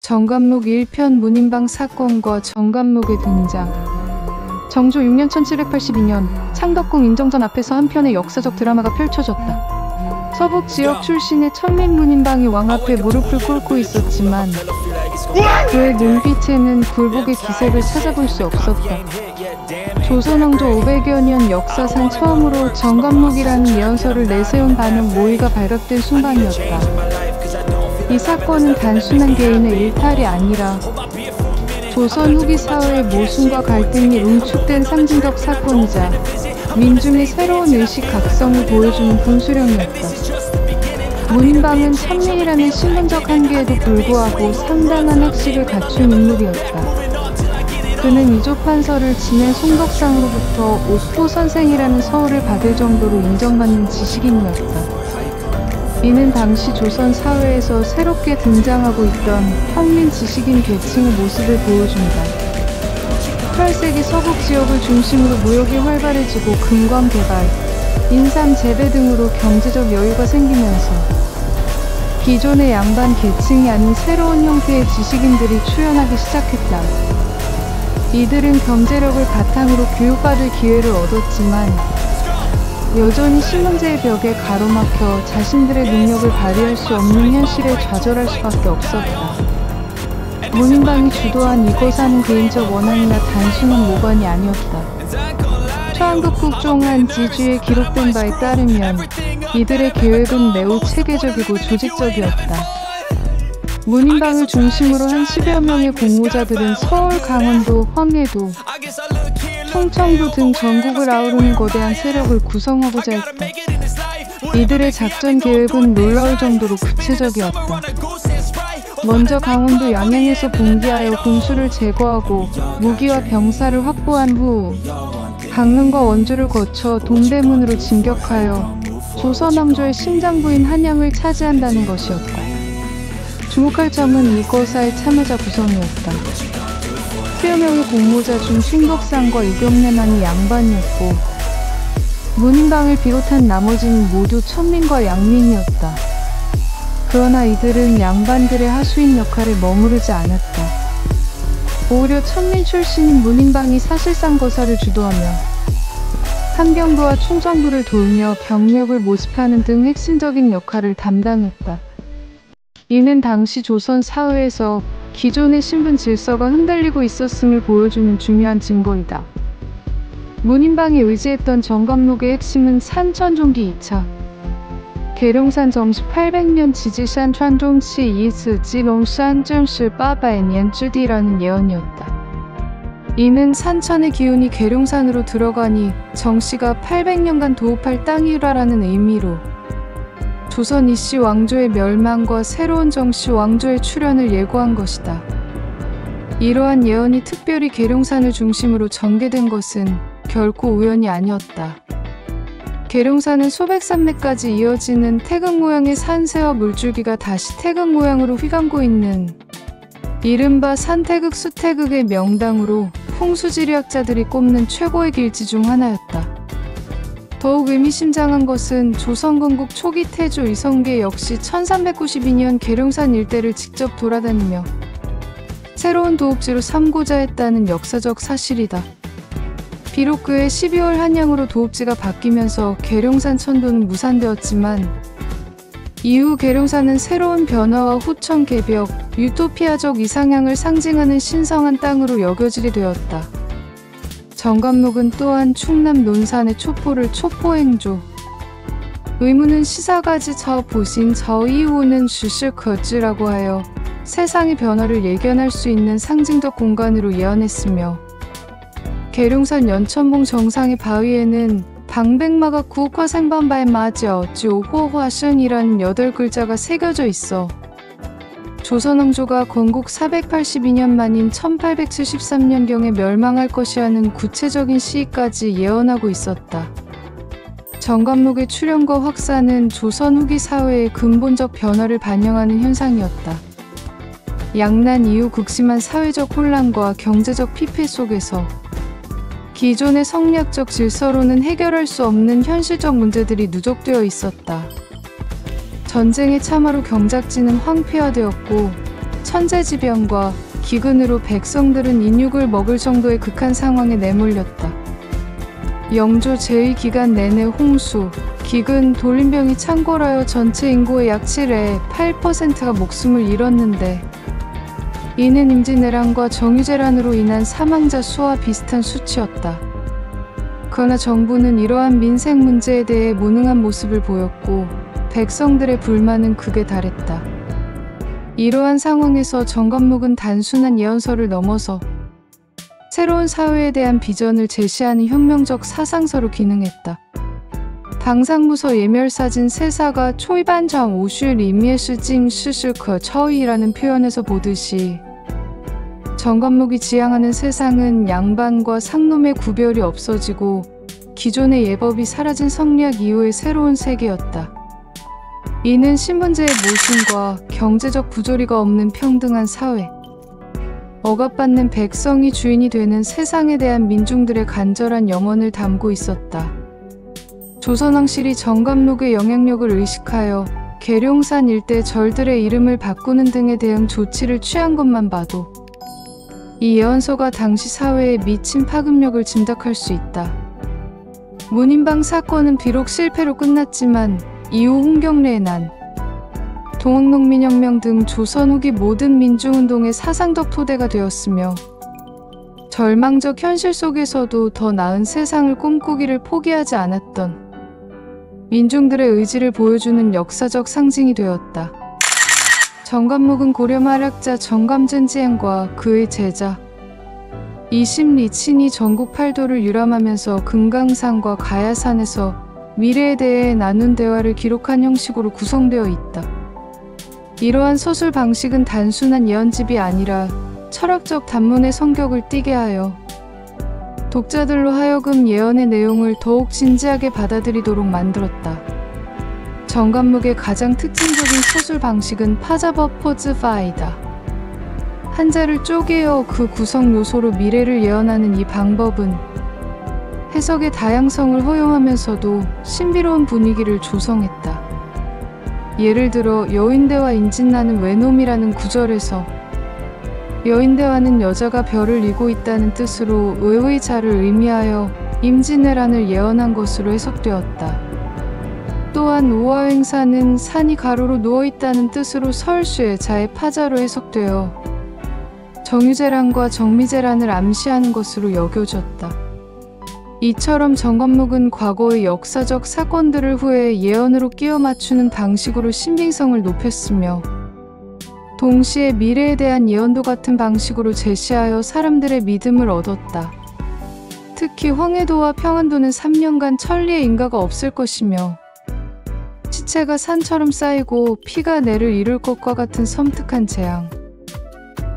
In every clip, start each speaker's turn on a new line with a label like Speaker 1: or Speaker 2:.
Speaker 1: 정감록 1편 문인방 사건과 정감록의 등장. 정조 6년 1782년 창덕궁 인정전 앞에서 한 편의 역사적 드라마가 펼쳐졌다. 서북 지역 출신의 천민 문인방이 왕 앞에 무릎을 꿇고 있었지만 그의 눈빛에는 굴복의 기색을 찾아볼 수 없었다. 조선왕조 500여 년 역사상 처음으로 정감록이라는 예언서를 내세운 반응 모의가 발각된 순간이었다. 이 사건은 단순한 개인의 일탈이 아니라 조선 후기 사회의 모순과 갈등이 응축된 상징적 사건이자 민중의 새로운 의식 각성을 보여주는 분수령이었다. 문인방은 천민이라는 신분적 한계에도 불구하고 상당한 학식을 갖춘 인물이었다. 그는 이조판서를 지낸 송덕상으로부터 옥포 선생이라는 서울을 받을 정도로 인정받는 지식인이었다. 이는 당시 조선 사회에서 새롭게 등장하고 있던 평민 지식인 계층의 모습을 보여준다. 18세기 서북 지역을 중심으로 무역이 활발해지고 금광 개발, 인삼 재배 등으로 경제적 여유가 생기면서 기존의 양반 계층이 아닌 새로운 형태의 지식인들이 출현하기 시작했다. 이들은 경제력을 바탕으로 교육받을 기회를 얻었지만 여전히 신문제의 벽에 가로막혀 자신들의 능력을 발휘할 수 없는 현실에 좌절할 수밖에 없었다. 문인방이 주도한 이거사는 개인적 원한이나 단순한 모반이 아니었다. 초한국 국종한 지주에 기록된 바에 따르면 이들의 계획은 매우 체계적이고 조직적이었다. 문인방을 중심으로 한 10여 명의 공모자들은 서울, 강원도, 황해도, 충청도 등 전국을 아우르는 거대한 세력을 구성하고자 했다. 이들의 작전 계획은 놀라울 정도로 구체적이었다. 먼저 강원도 양양에서 봉기하여 군수를 제거하고 무기와 병사를 확보한 후 강릉과 원주를 거쳐 동대문으로 진격하여 조선왕조의 심장부인 한양을 차지한다는 것이었다. 주목할 점은 이거사의 참여자 구성이었다. 수여 명의 공모자 중 신덕상과 이경래만이 양반이었고 문인방을 비롯한 나머지는 모두 천민과 양민이었다. 그러나 이들은 양반들의 하수인 역할에 머무르지 않았다. 오히려 천민 출신인 문인방이 사실상 거사를 주도하며 함경부와 충정부를 돌며 병력을 모집하는 등 핵심적인 역할을 담당했다. 이는 당시 조선 사회에서 기존의 신분 질서가 흔들리고 있었음을 보여주는 중요한 증거이다. 문인방이 의지했던 정감록의 핵심은 산천종기 2차 계룡산 정시 800년 지지산川中期 이스 지롱산正是 800년 之地라는 예언이었다. 이는 산천의 기운이 계룡산으로 들어가니 정씨가 800년간 도읍할 땅이라는 의미로 조선 이씨 왕조의 멸망과 새로운 정씨 왕조의 출현을 예고한 것이다. 이러한 예언이 특별히 계룡산을 중심으로 전개된 것은 결코 우연이 아니었다. 계룡산은 수백 산맥까지 이어지는 태극 모양의 산세와 물줄기가 다시 태극 모양으로 휘감고 있는 이른바 산태극 수태극의 명당으로 풍수지리학자들이 꼽는 최고의 길지 중 하나였다. 더욱 의미심장한 것은 조선 건국 초기 태조 이성계 역시 1392년 계룡산 일대를 직접 돌아다니며 새로운 도읍지로 삼고자 했다는 역사적 사실이다. 비록 그해 12월 한양으로 도읍지가 바뀌면서 계룡산 천도는 무산되었지만 이후 계룡산은 새로운 변화와 후천 개벽, 유토피아적 이상향을 상징하는 신성한 땅으로 여겨지게 되었다. 정감록은 또한 충남 논산의 촉포를 촉포행조, 의문은 시사가지 저 보신 저 이후는 주실거지라고 하여 세상의 변화를 예견할 수 있는 상징적 공간으로 예언했으며 계룡산 연천봉 정상의 바위에는 방백마가 구화 생반바의 마저 지오호화신이라는 8글자가 새겨져 있어 조선왕조가 건국 482년 만인 1873년경에 멸망할 것이라는 구체적인 시기까지 예언하고 있었다. 정감록의 출현과 확산은 조선 후기 사회의 근본적 변화를 반영하는 현상이었다. 양난 이후 극심한 사회적 혼란과 경제적 피폐 속에서 기존의 성리학적 질서로는 해결할 수 없는 현실적 문제들이 누적되어 있었다. 전쟁의 참화로 경작지는 황폐화되었고 천재지변과 기근으로 백성들은 인육을 먹을 정도의 극한 상황에 내몰렸다. 영조 제2기간 내내 홍수, 기근, 돌림병이 창궐하여 전체 인구의 약 7의 8%가 목숨을 잃었는데 이는 임진왜란과 정유재란으로 인한 사망자 수와 비슷한 수치였다. 그러나 정부는 이러한 민생 문제에 대해 무능한 모습을 보였고 백성들의 불만은 극에 달했다. 이러한 상황에서 정관목은 단순한 예언서를 넘어서 새로운 사회에 대한 비전을 제시하는 혁명적 사상서로 기능했다. 당상무서 예멸사진 세사가 초이반장 오슈 리미에스징 스스커 처이라는 표현에서 보듯이 정관목이 지향하는 세상은 양반과 상놈의 구별이 없어지고 기존의 예법이 사라진 성리학 이후의 새로운 세계였다. 이는 신분제의 모순과 경제적 부조리가 없는 평등한 사회, 억압받는 백성이 주인이 되는 세상에 대한 민중들의 간절한 염원을 담고 있었다. 조선왕실이 정관목의 영향력을 의식하여 계룡산 일대 절들의 이름을 바꾸는 등의 대응 조치를 취한 것만 봐도 이 예언서가 당시 사회에 미친 파급력을 짐작할 수 있다. 문인방 사건은 비록 실패로 끝났지만 이후 홍경래의 난, 동학농민혁명 등 조선 후기 모든 민중운동의 사상적 토대가 되었으며 절망적 현실 속에서도 더 나은 세상을 꿈꾸기를 포기하지 않았던 민중들의 의지를 보여주는 역사적 상징이 되었다. 정관목은 고려 말학자 정감전지행과 그의 제자 이심리친이 전국 팔도를 유람하면서 금강산과 가야산에서 미래에 대해 나눈 대화를 기록한 형식으로 구성되어 있다. 이러한 서술 방식은 단순한 예언집이 아니라 철학적 단문의 성격을 띠게 하여 독자들로 하여금 예언의 내용을 더욱 진지하게 받아들이도록 만들었다. 정관목의 가장 특징적인 서술 방식은 파자버퍼즈파이다. 한자를 쪼개어 그 구성 요소로 미래를 예언하는 이 방법은 해석의 다양성을 허용하면서도 신비로운 분위기를 조성했다. 예를 들어 여인대와 임진란은 외놈이라는 구절에서 여인대와는 여자가 별을 이고 있다는 뜻으로 의의 자를 의미하여 임진왜란을 예언한 것으로 해석되었다. 또한 우화횡사는 산이 가로로 누워있다는 뜻으로 설수의 자의 파자로 해석되어 정유재란과 정미재란을 암시하는 것으로 여겨졌다. 이처럼 정관목은 과거의 역사적 사건들을 후에 예언으로 끼워 맞추는 방식으로 신빙성을 높였으며 동시에 미래에 대한 예언도 같은 방식으로 제시하여 사람들의 믿음을 얻었다. 특히 황해도와 평안도는 3년간 천리의 인가가 없을 것이며 시체가 산처럼 쌓이고 피가 내를 이룰 것과 같은 섬뜩한 재앙,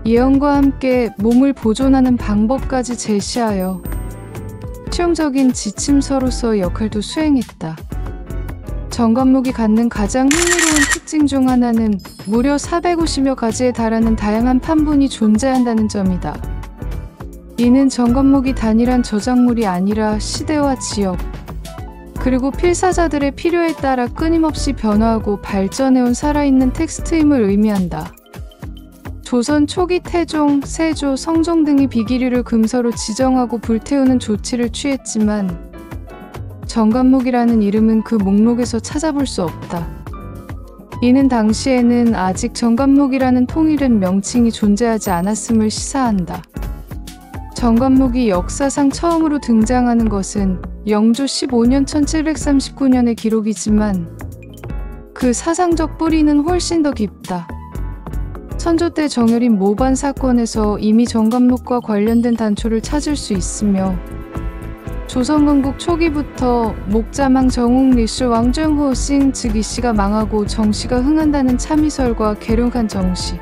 Speaker 1: 예언과 함께 몸을 보존하는 방법까지 제시하여 실용적인 지침서로서의 역할도 수행했다. 정관목이 갖는 가장 흥미로운 특징 중 하나는 무려 450여 가지에 달하는 다양한 판본이 존재한다는 점이다. 이는 정관목이 단일한 저작물이 아니라 시대와 지역, 그리고 필사자들의 필요에 따라 끊임없이 변화하고 발전해온 살아있는 텍스트임을 의미한다. 조선 초기 태종, 세조, 성종 등이 비기류를 금서로 지정하고 불태우는 조치를 취했지만 정관목이라는 이름은 그 목록에서 찾아볼 수 없다. 이는 당시에는 아직 정관목이라는 통일된 명칭이 존재하지 않았음을 시사한다. 정관목이 역사상 처음으로 등장하는 것은 영조 15년 1739년의 기록이지만 그 사상적 뿌리는 훨씬 더 깊다. 선조 때 정열인 모반 사건에서 이미 정관목과 관련된 단초를 찾을 수 있으며 조선 건국 초기부터 목자망 정웅 리슈 왕정호 싱 즉 이씨가 망하고 정씨가 흥한다는 참의설과 계룡한 정씨,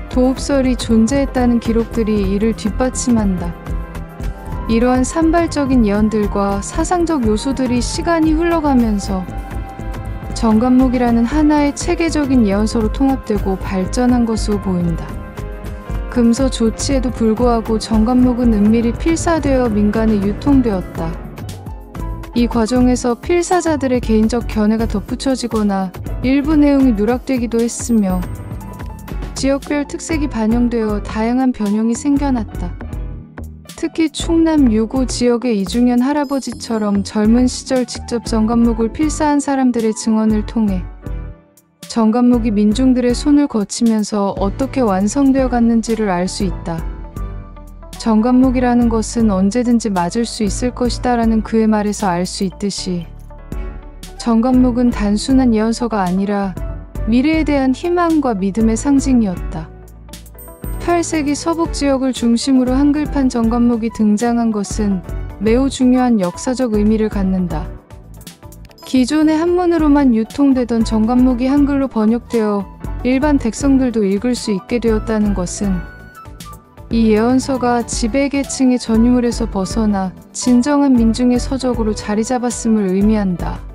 Speaker 1: 도읍설이 존재했다는 기록들이 이를 뒷받침한다. 이러한 산발적인 예언들과 사상적 요소들이 시간이 흘러가면서 정관목이라는 하나의 체계적인 예언서로 통합되고 발전한 것으로 보인다. 금서 조치에도 불구하고 정관목은 은밀히 필사되어 민간에 유통되었다. 이 과정에서 필사자들의 개인적 견해가 덧붙여지거나 일부 내용이 누락되기도 했으며 지역별 특색이 반영되어 다양한 변형이 생겨났다. 특히 충남 6호 지역의 이중현 할아버지처럼 젊은 시절 직접 정관목을 필사한 사람들의 증언을 통해 정관목이 민중들의 손을 거치면서 어떻게 완성되어 갔는지를 알 수 있다. 정관목이라는 것은 언제든지 맞을 수 있을 것이다 라는 그의 말에서 알 수 있듯이 정관목은 단순한 예언서가 아니라 미래에 대한 희망과 믿음의 상징이었다. 8세기 서북 지역을 중심으로 한글판 정관목이 등장한 것은 매우 중요한 역사적 의미를 갖는다. 기존의 한문으로만 유통되던 정관목이 한글로 번역되어 일반 백성들도 읽을 수 있게 되었다는 것은 이 예언서가 지배계층의 전유물에서 벗어나 진정한 민중의 서적으로 자리 잡았음을 의미한다.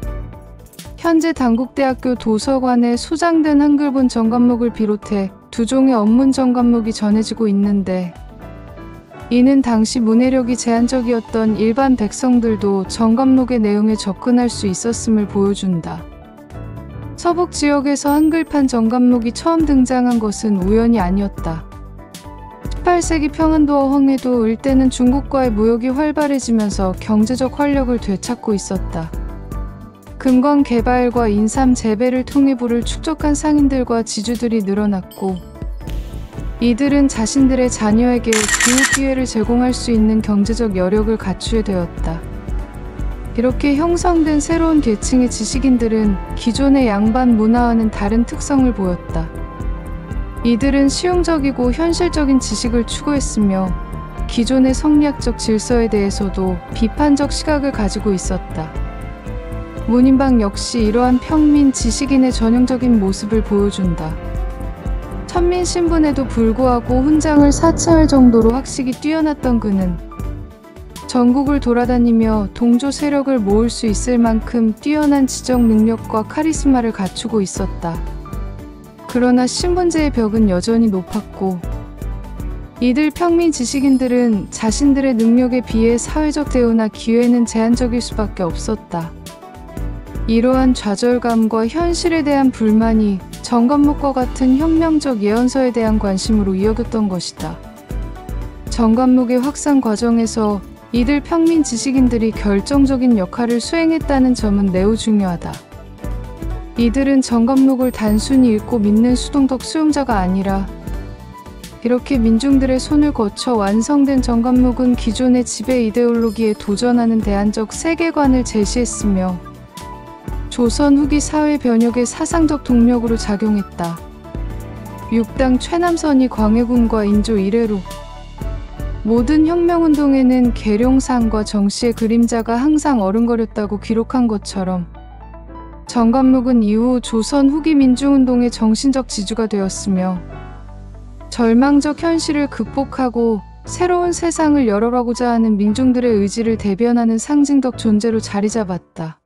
Speaker 1: 현재 단국대학교 도서관에 소장된 한글본 정관목을 비롯해 두 종의 언문 정관목이 전해지고 있는데, 이는 당시 문해력이 제한적이었던 일반 백성들도 정관목의 내용에 접근할 수 있었음을 보여준다. 서북 지역에서 한글판 정관목이 처음 등장한 것은 우연이 아니었다. 18세기 평안도와 황해도 일대는 중국과의 무역이 활발해지면서 경제적 활력을 되찾고 있었다. 금광 개발과 인삼 재배를 통해 부를 축적한 상인들과 지주들이 늘어났고, 이들은 자신들의 자녀에게 교육 기회를 제공할 수 있는 경제적 여력을 갖추게 되었다. 이렇게 형성된 새로운 계층의 지식인들은 기존의 양반 문화와는 다른 특성을 보였다. 이들은 실용적이고 현실적인 지식을 추구했으며 기존의 성리학적 질서에 대해서도 비판적 시각을 가지고 있었다. 문인방 역시 이러한 평민 지식인의 전형적인 모습을 보여준다. 천민 신분에도 불구하고 훈장을 사채할 정도로 학식이 뛰어났던 그는 전국을 돌아다니며 동조 세력을 모을 수 있을 만큼 뛰어난 지적 능력과 카리스마를 갖추고 있었다. 그러나 신분제의 벽은 여전히 높았고, 이들 평민 지식인들은 자신들의 능력에 비해 사회적 대우나 기회는 제한적일 수밖에 없었다. 이러한 좌절감과 현실에 대한 불만이 정관목과 같은 혁명적 예언서에 대한 관심으로 이어졌던 것이다. 정관목의 확산 과정에서 이들 평민 지식인들이 결정적인 역할을 수행했다는 점은 매우 중요하다. 이들은 정관목을 단순히 읽고 믿는 수동적 수용자가 아니라, 이렇게 민중들의 손을 거쳐 완성된 정관목은 기존의 지배 이데올로기에 도전하는 대안적 세계관을 제시했으며 조선 후기 사회 변혁의 사상적 동력으로 작용했다. 6당 최남선이 광해군과 인조 이래로 모든 혁명운동에는 계룡상과 정씨의 그림자가 항상 어른거렸다고 기록한 것처럼 정관목은 이후 조선 후기 민중운동의 정신적 지주가 되었으며 절망적 현실을 극복하고 새로운 세상을 열어가고자 하는 민중들의 의지를 대변하는 상징적 존재로 자리 잡았다.